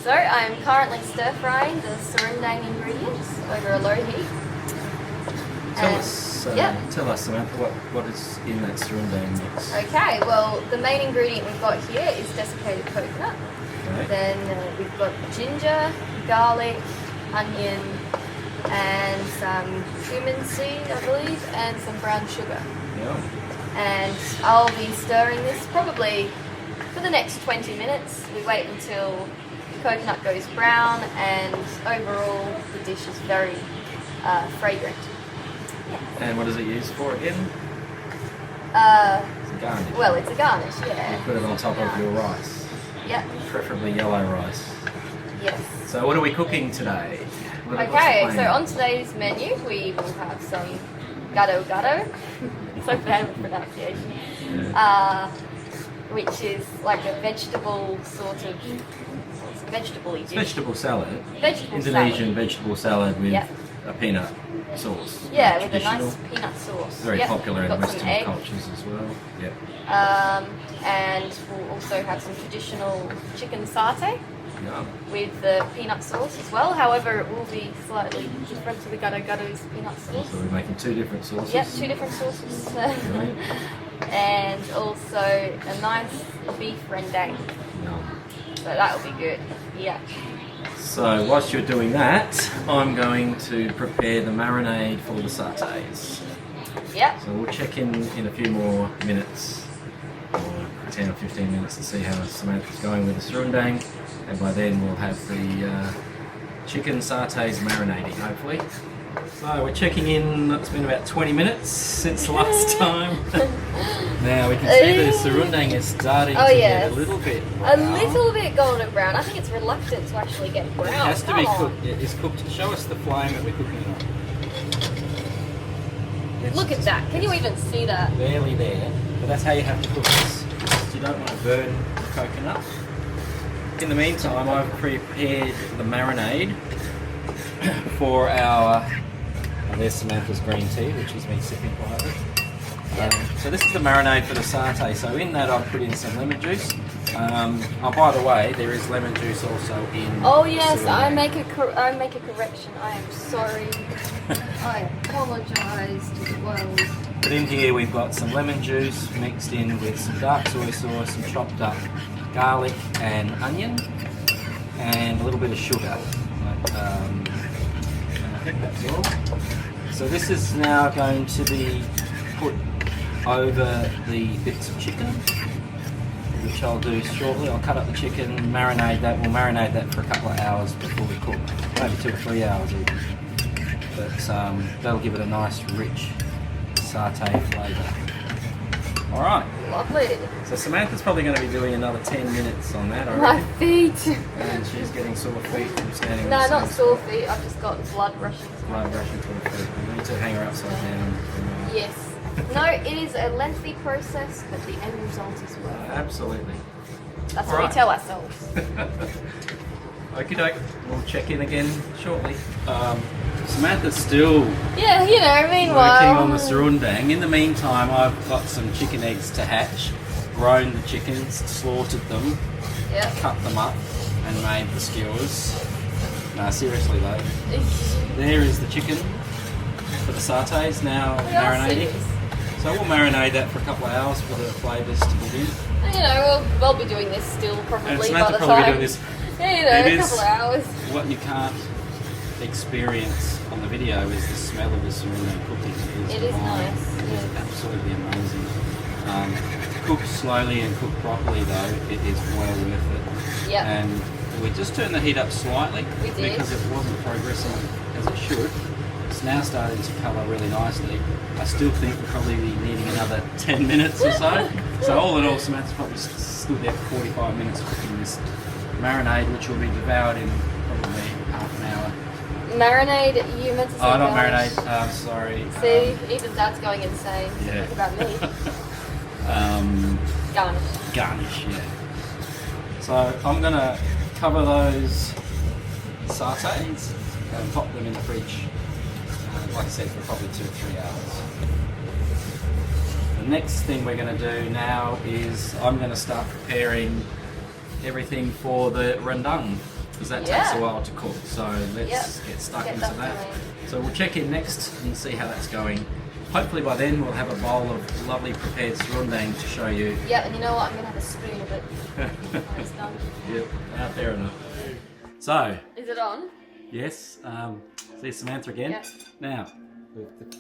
So I'm currently stir frying the Serundeng ingredients over a low heat. Tell us, Samantha, what is in that Serundeng mix? Okay, well the main ingredient we've got here is desiccated coconut. Okay. Then we've got ginger, garlic, onion, and some cumin seed, I believe, and some brown sugar. Yeah. And I'll be stirring this probably for the next 20 minutes. We wait until the coconut goes brown, and overall the dish is very fragrant. And what does it use for again? It's a garnish. Well, it's a garnish, yeah. You put it on top of your rice. Yeah. Preferably yellow rice. Yes. So what are we cooking today? Okay, so on today's menu we will have some Gado Gado. So bad with pronunciation. Yeah. Which is like a vegetable sort of vegetable-y dish. Vegetable salad. Indonesian salad. Vegetable salad with a peanut sauce. Yeah, with a nice peanut sauce. Very popular in Got Western cultures as well. Yep. And we'll also have some traditional chicken satay with the peanut sauce as well. However, it will be slightly different to the Gado Gado's peanut sauce. So we're making two different sauces. Yep, two different sauces. And also a nice beef rendang. Yum. So that will be good. Yeah. So whilst you're doing that, I'm going to prepare the marinade for the satays. Yep. So we'll check in a few more minutes, or 10 or 15 minutes, to see how Samantha's going with the serundeng, and by then we'll have the chicken satays marinating, hopefully. So we're checking in. It's been about 20 minutes since the last time. Now we can see the serundeng is starting to get a little bit brown. A little bit golden brown. I think it's reluctant to actually get brown. It has to be cooked. It is cooked. Show us the flame that we're cooking it on. Look at that. Can you even see that? Barely there. But that's how you have to cook this. You don't want to burn the coconut. In the meantime, I've prepared the marinade for our... there's Samantha's green tea, which is me sipping quietly. So this is the marinade for the satay. So in that I've put in some lemon juice. Oh, by the way, there is lemon juice also in. Oh yes, I make a correction. I am sorry. I apologise to the world. But in here we've got some lemon juice mixed in with some dark soy sauce, some chopped up garlic and onion, and a little bit of sugar. And I think that's all. So this is now going to be put over the bits of chicken, which I'll do shortly. I'll cut up the chicken, marinate that. We'll marinate that for a couple of hours before we cook, maybe 2 or 3 hours even. But that'll give it a nice, rich satay flavour. All right. Lovely. So Samantha's probably going to be doing another 10 minutes on that, I My reckon. feet. And she's getting sore feet from standing on No, the not side. sore feet. I've just got blood rushing. Blood rushing to her feet. We need to hang her upside down. Yes. No, it is a lengthy process, but the end result is worth it. Absolutely. That's All what right. we tell ourselves. Okie doke. We'll check in again shortly. Samantha's still Yeah, meanwhile. working on the serundeng. In the meantime, I've got some chicken eggs to hatch. Grown the chickens, slaughtered them, Yep. cut them up, and made the skewers. No, seriously though. There is the chicken for the satays now marinating. So we'll marinate that for a couple of hours for the flavours to get in. We'll be doing this still probably And by Samantha the probably time. be doing this. Yeah, It a is- couple of hours. What you can't experience on the video is the smell of the serundeng cooking. It is divine. nice. It is Yeah. absolutely amazing. Cooked slowly and cooked properly though, it is well worth it. Yep. And we just turned the heat up slightly We did. because it wasn't progressing as it should. It's now starting to colour really nicely. I still think we'll probably be needing another 10 minutes or so. So all in all, Samantha's probably stood there for 45 minutes cooking this marinade, which will be devoured in probably half an hour. Marinade, you meant to say Oh, not garnish. marinade, sorry. See, even Dad's going insane. Yeah. Think about me. Garnish. Garnish, yeah. So I'm going to cover those satays and pop them in the fridge, like I said, for probably 2 or 3 hours. The next thing we're going to do now is I'm going to start preparing everything for the rendang. because that takes a while to cook. So let's get stuck into that. Going. So we'll check in next and see how that's going. Hopefully by then we'll have a bowl of lovely prepared serundeng to show you. Yeah, and you know what? I'm going to have a spoon of it when it's done. Yep, fair enough. So. Is it on? Yes. See Samantha again. Yep. Now,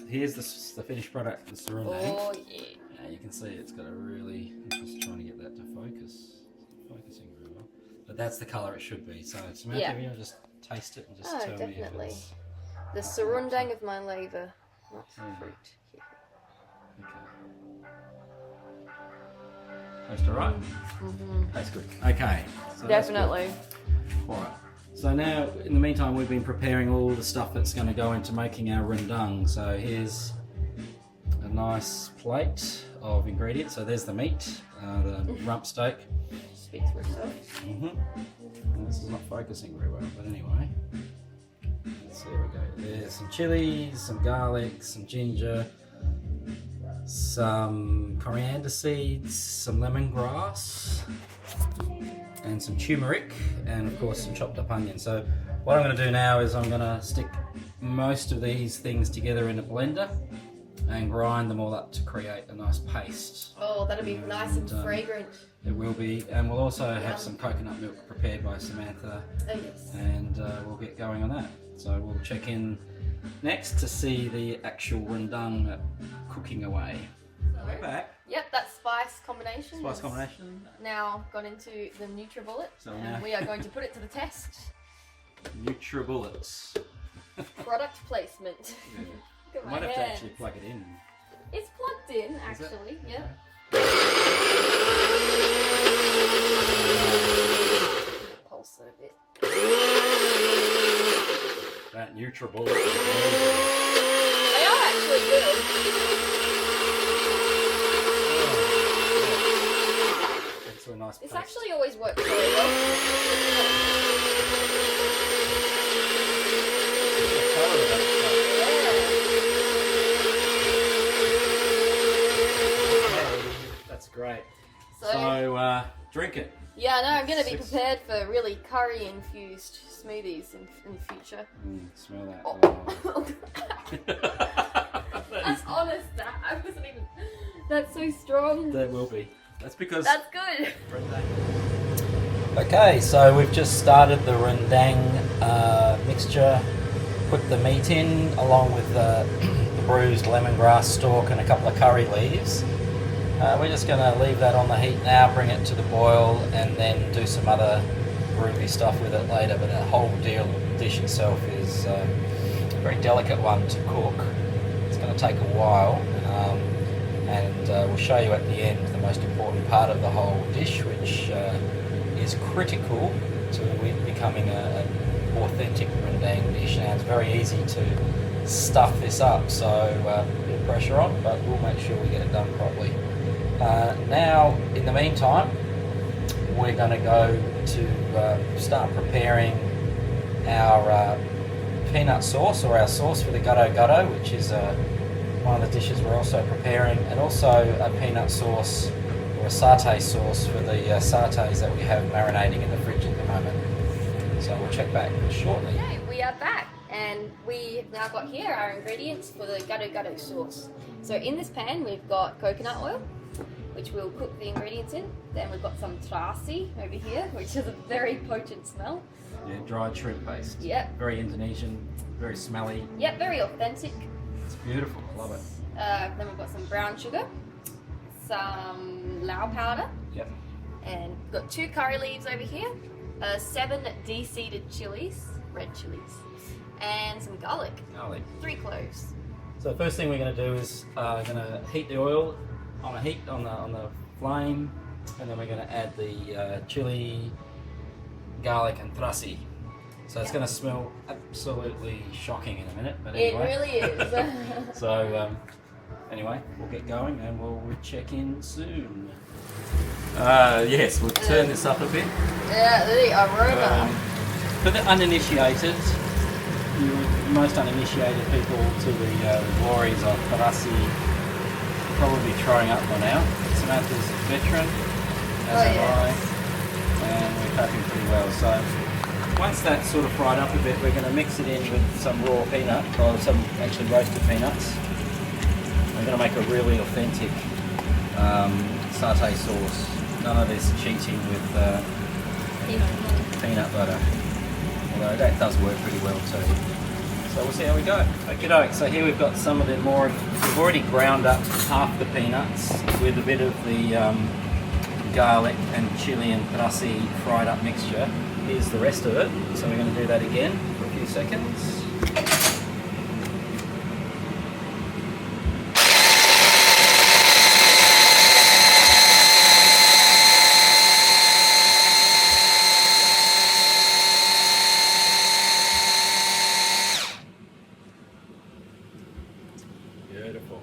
here's the finished product, the serundeng. Oh, yeah. You can see it's got a really, I'm just trying to get that to focus. It's focusing very well. But that's the colour it should be. So Samantha, if you just taste it and just tell me if it's... The serundeng of my labour, not fruit. Okay. Tastes alright? Tastes good. Okay. So Definitely. Alright. So now, in the meantime, we've been preparing all the stuff that's going to go into making our rendang. So here's a nice plate of ingredients. So there's the meat, the rump steak. Speaks for itself. This is not focusing very well, but anyway. There we go. There's some chilies, some garlic, some ginger, some coriander seeds, some lemongrass, and some turmeric, and of course some chopped up onion. So what I'm going to do now is I'm going to stick most of these things together in a blender and grind them all up to create a nice paste. Oh, that'll be nice and fragrant. It will be, and we'll also have some coconut milk prepared by Samantha. Oh yes. And we'll get going on that. So we'll check in next to see the actual rendang cooking away. We're back. Yep, that spice combination. Spice combination. Now gone into the NutriBullet, So and now we are going to put it to the test. NutriBullets. Product placement. Yeah. Look at my Might have to hands. actually plug it in. It's plugged in, actually. Yeah. Pulse it a bit. That NutriBullet. They are actually good. It's a nice This paste. actually always works very well. That's great. So drink it. yeah, I know. I'm going to be prepared for really curry-infused smoothies in the future. Smell that. Oh. That's honest. I wasn't even. That's so strong. There will be. That's because. That's good. Okay, so we've just started the rendang mixture. Put the meat in along with the bruised lemongrass stalk and a couple of curry leaves. We're just going to leave that on the heat now, bring it to the boil, and then do some other groovy stuff with it later. But the whole dish itself is a very delicate one to cook. It's going to take a while, and we'll show you at the end the most important part of the whole dish, which is critical to it becoming an authentic rendang dish. Now it's very easy to stuff this up, so a bit of pressure on, but we'll make sure we get it done properly. Now, in the meantime, we're going to go to start preparing our peanut sauce, or our sauce for the Gado Gado, which is one of the dishes we're also preparing, and also a peanut sauce or a satay sauce for the satés that we have marinating in the fridge at the moment. So we'll check back shortly. Okay, we are back, and we've now got here our ingredients for the Gado Gado sauce. So in this pan, we've got coconut oil, which we'll cook the ingredients in. Then we've got some terasi over here, which is a very potent smell. Yeah, dried shrimp paste. Yep. Very Indonesian, very smelly. Yep, very authentic. It's beautiful, love it. Then we've got some brown sugar, some lao powder, Yep. and we've got 2 curry leaves over here, 7 de-seeded chilies, red chilies, and some garlic, Garlic. 3 cloves. So the first thing we're going to do is going to heat the oil on the flame, and then we're going to add the chili, garlic, and terasi. So it's going to smell absolutely shocking in a minute, but anyway. It really is. So anyway, we'll get going and we'll check in soon. Yes, we'll turn this up a bit. Yeah, the aroma. For the uninitiated, most uninitiated people to the glories of terasi, probably throwing up by now. Samantha's a veteran, as am I, and we're coping pretty well. So once that's sort of fried up a bit, we're going to mix it in with some raw peanut, or some actually roasted peanuts. We're going to make a really authentic satay sauce. None of this cheating with peanut butter. Although that does work pretty well too. So we'll see how we go. Okay, so here we've got some of the more, we've already ground up half the peanuts with a bit of the garlic and chili and parsley fried up mixture. Here's the rest of it. So we're going to do that again for a few seconds. Beautiful.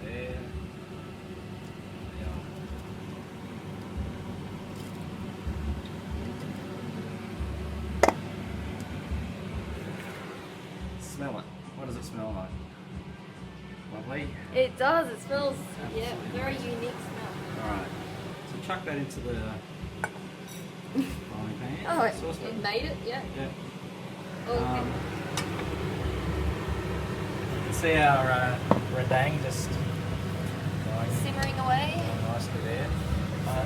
There. Smell it. What does it smell like? Lovely. It does. It smells, yeah, very unique smell. Alright. So chuck that into the frying pan. Oh, it Saucepan. made it, yeah. Yeah. Okay. You can see our rendang just going Simmering away. nicely there.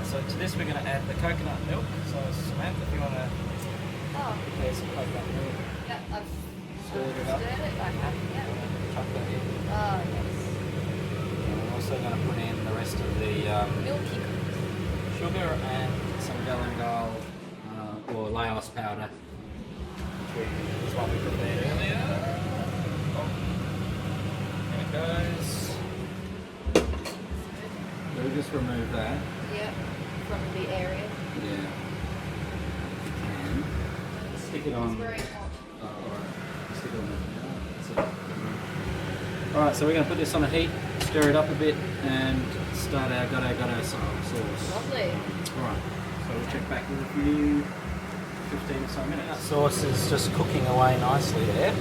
So to this we're going to add the coconut milk. So Samantha, if you want to Oh, prepare some coconut milk, yeah, I've stir it up. stirred it. I have, yeah. Chuck that in. Oh, yes. And we're also going to put in the rest of the Milky. sugar and some galangal or Laos powder, which is what we prepared earlier. Oh, there it goes. So we just remove that. Yeah, from the area. Yeah. And stick it on. It's very hot. Alright. Stick it on the. Alright, so we're going to put this on a heat, stir it up a bit, and start our Gado Gado sauce. Lovely. Alright, so we'll check back with a few 15 or so minutes. That sauce is just cooking away nicely there,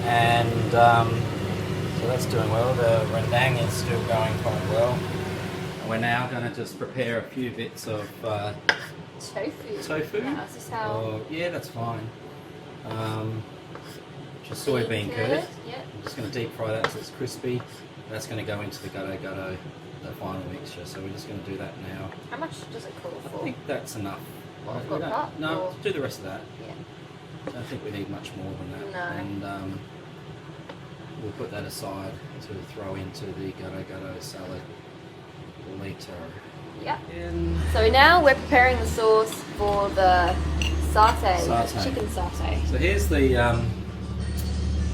and so that's doing well. The rendang is still going quite well. And we're now going to just prepare a few bits of Tofu. tofu. Yeah, is this how? Oh, yeah, that's fine. Just soybean curd. Yeah. I'm just going to deep fry that so it's crispy. That's going to go into the Gado Gado, the final mixture. So we're just going to do that now. How much does it call I for? think that's enough. Well, We got don't- that, no, or- do the rest of that. Yeah. I don't think we need much more than that. No. And we'll put that aside to throw into the Gado Gado salad later. Yeah. And So now we're preparing the sauce for the satay, Satay. chicken satay. so here's the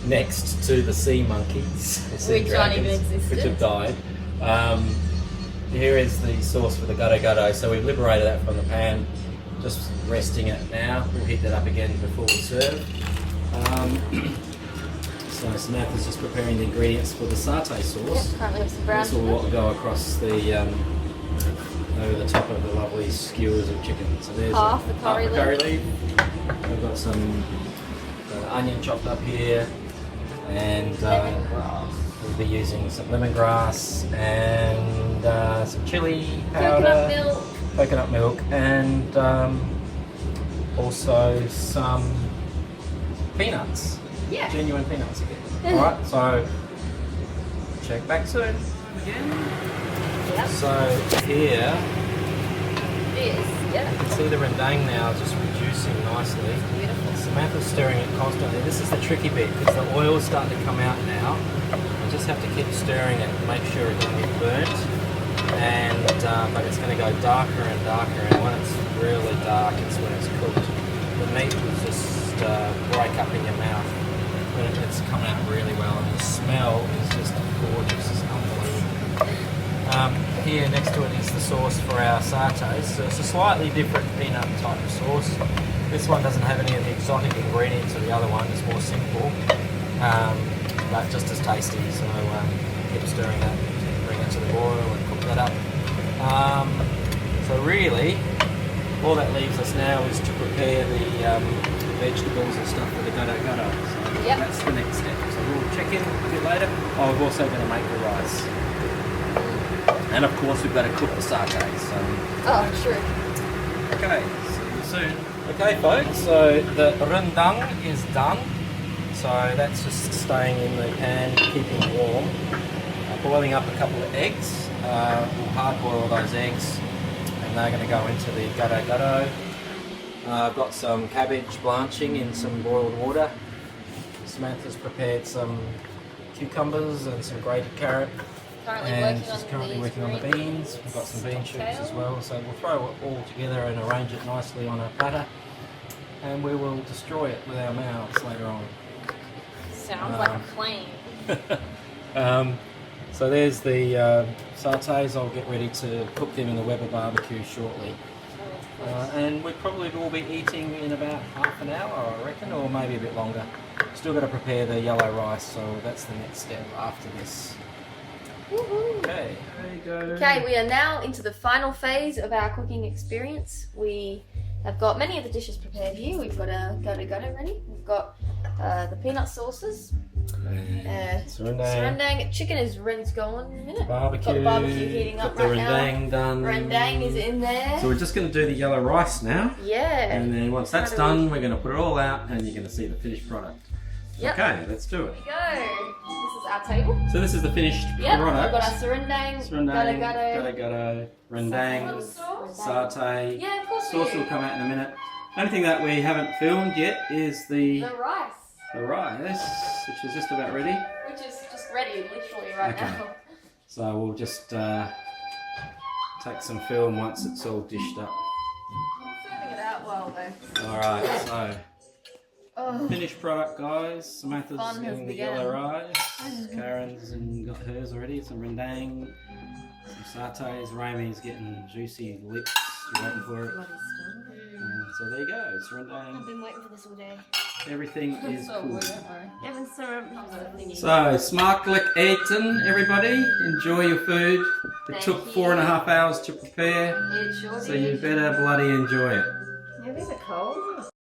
next to the sea monkeys, the sea Which aren't even dragons, existed. which have died. Here is the sauce for the Gado Gado. So we've liberated that from the pan, just resting it now. We'll heat that up again before we serve. So Samantha's just preparing the ingredients for the satay sauce. Yeah, currently with some brown This will go across the over the top of the lovely skewers of chicken. So there's Half the curry leaf. We've got some onion chopped up here, and lemongrass. we'll be using some lemongrass and some chili powder, Coconut milk. and also some peanuts. Yeah. Genuine peanuts again. Alright, so check back soon again. Yep. So here This, yeah. you can see the rendang now just reducing nicely. Beautiful. Samantha's stirring it constantly. This is the tricky bit because the oil's starting to come out now. You just have to keep stirring it to make sure it doesn't get burnt. And but it's going to go darker and darker, and when it's really dark, it's when it's cooked. The meat will just break up in your mouth. But it's come out really well, and the smell is just gorgeous. It's unbelievable. Here next to it is the sauce for our satay. So it's a slightly different peanut type of sauce. This one doesn't have any of the exotic ingredients of the other one. It's more simple, but just as tasty. So keep stirring that, bring it to the boil, and cook that up. So really, all that leaves us now is to prepare the vegetables and stuff for the Gado Gado. So Yep. that's the next step. So we'll check in a bit later. Oh, we're also going to make the rice. And of course we've got to cook the satay. So Oh, true. okay, see you soon. Okay folks, so the rendang is done. So that's just staying in the pan, keeping it warm. Boiling up a couple of eggs. We'll hard boil those eggs and they're going to go into the Gado Gado. I've got some cabbage blanching in some boiled water. Samantha's prepared some cucumbers and some grated carrot. And she's currently working on the beans. We've got some bean shoots as well. So we'll throw it all together and arrange it nicely on a platter. And we will destroy it with our mouths later on. Sounds like a plan. So there's the satés. I'll get ready to cook them in the Weber barbecue shortly. And we probably will be eating in about half an hour, I reckon, or maybe a bit longer. Still got to prepare the yellow rice, so that's the next step after this. Okay, there you go. Okay, we are now into the final phase of our cooking experience. We have got many of the dishes prepared here. We've got a Gado Gado ready. We've got the peanut sauces. Serundeng. Chicken is ready to go on in a minute. Barbecue. Got the barbecue heating up right now. The rendang done. Rendang is in there. So we're just going to do the yellow rice now. Yeah. And then once that's done, we're going to put it all out and you're going to see the finished product. Yep. Okay, let's do it. Here we go. This is our table. So this is the finished Yep. product. We've got our serundeng, Gado Gado, rendang, satay. Yeah, of course. Sauce will come out in a minute. The only thing that we haven't filmed yet is the rice. The rice, which is just about ready. Which is just ready, literally right now. So we'll just take some film once it's all dished up. I'm serving it out well though. Alright, so finished product guys. Samantha's Fun getting the begun. yellow rice. Karen's got hers already. Some rendang, some satays. Ramey's getting juicy lips. You're waiting for it. So there you go, it's rendang. I've been waiting for this all day. Everything is cool. So, smakelijk eten, everybody. Enjoy your food. It took 4.5 hours to prepare, it sure so you better bloody enjoy it. Yeah, these are cold.